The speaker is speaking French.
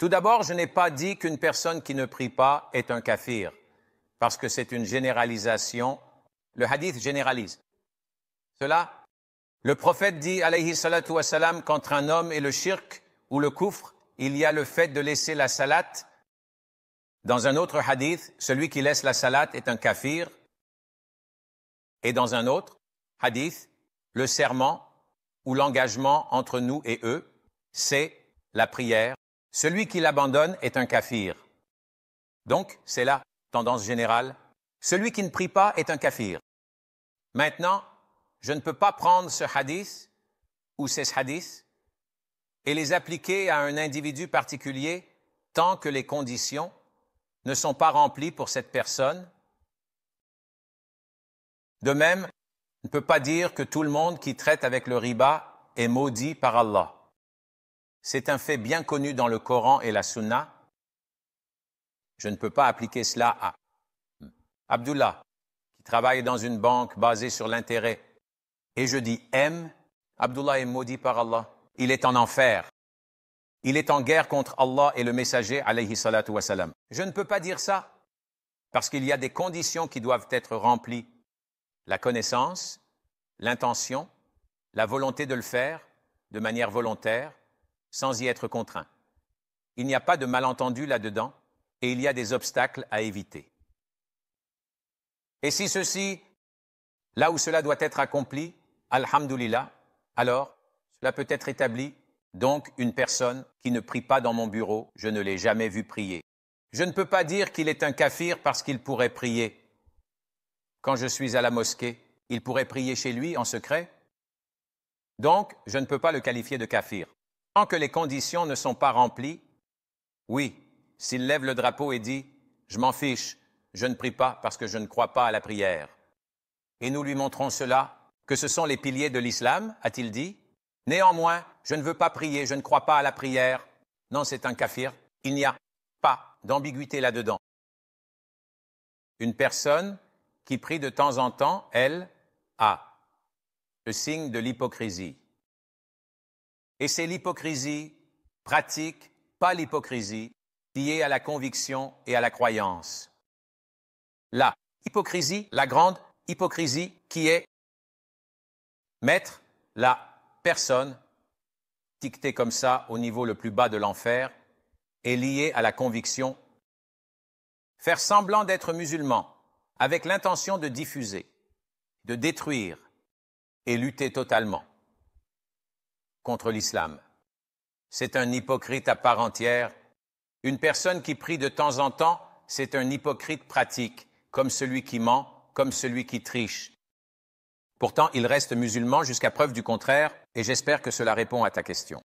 Tout d'abord, je n'ai pas dit qu'une personne qui ne prie pas est un kafir, parce que c'est une généralisation. Le hadith généralise. Cela, le prophète dit, alayhi salatu wassalam, qu'entre un homme et le shirk ou le kufr, il y a le fait de laisser la salat. Dans un autre hadith, celui qui laisse la salat est un kafir. Et dans un autre hadith, le serment ou l'engagement entre nous et eux, c'est la prière. Celui qui l'abandonne est un kafir. Donc, c'est la tendance générale. Celui qui ne prie pas est un kafir. Maintenant, je ne peux pas prendre ce hadith ou ces hadiths et les appliquer à un individu particulier tant que les conditions ne sont pas remplies pour cette personne. De même, on ne peut pas dire que tout le monde qui traite avec le riba est maudit par Allah. C'est un fait bien connu dans le Coran et la Sunna. Je ne peux pas appliquer cela à Abdullah, qui travaille dans une banque basée sur l'intérêt. Et je dis M, Abdullah est maudit par Allah. Il est en enfer. Il est en guerre contre Allah et le messager, alayhi salatu wassalam. Je ne peux pas dire ça, parce qu'il y a des conditions qui doivent être remplies. La connaissance, l'intention, la volonté de le faire de manière volontaire, sans y être contraint. Il n'y a pas de malentendu là-dedans et il y a des obstacles à éviter. Et si ceci, là où cela doit être accompli, alhamdulillah, alors cela peut être établi. Donc une personne qui ne prie pas dans mon bureau, je ne l'ai jamais vu prier. Je ne peux pas dire qu'il est un kafir parce qu'il pourrait prier. Quand je suis à la mosquée, il pourrait prier chez lui en secret. Donc, je ne peux pas le qualifier de kafir. Tant que les conditions ne sont pas remplies, oui, s'il lève le drapeau et dit « Je m'en fiche, je ne prie pas parce que je ne crois pas à la prière ». Et nous lui montrons cela, que ce sont les piliers de l'islam, a-t-il dit. Néanmoins, je ne veux pas prier, je ne crois pas à la prière. Non, c'est un kafir. Il n'y a pas d'ambiguïté là-dedans. Une personne qui prie de temps en temps, elle, a le signe de l'hypocrisie. Et c'est l'hypocrisie pratique, pas l'hypocrisie liée à la conviction et à la croyance. La hypocrisie, la grande hypocrisie qui est mettre la personne étiquetée comme ça au niveau le plus bas de l'enfer est liée à la conviction. Faire semblant d'être musulman avec l'intention de diffuser, de détruire et lutter totalement contre l'islam. C'est un hypocrite à part entière. Une personne qui prie de temps en temps, c'est un hypocrite pratique, comme celui qui ment, comme celui qui triche. Pourtant, il reste musulman jusqu'à preuve du contraire, et j'espère que cela répond à ta question.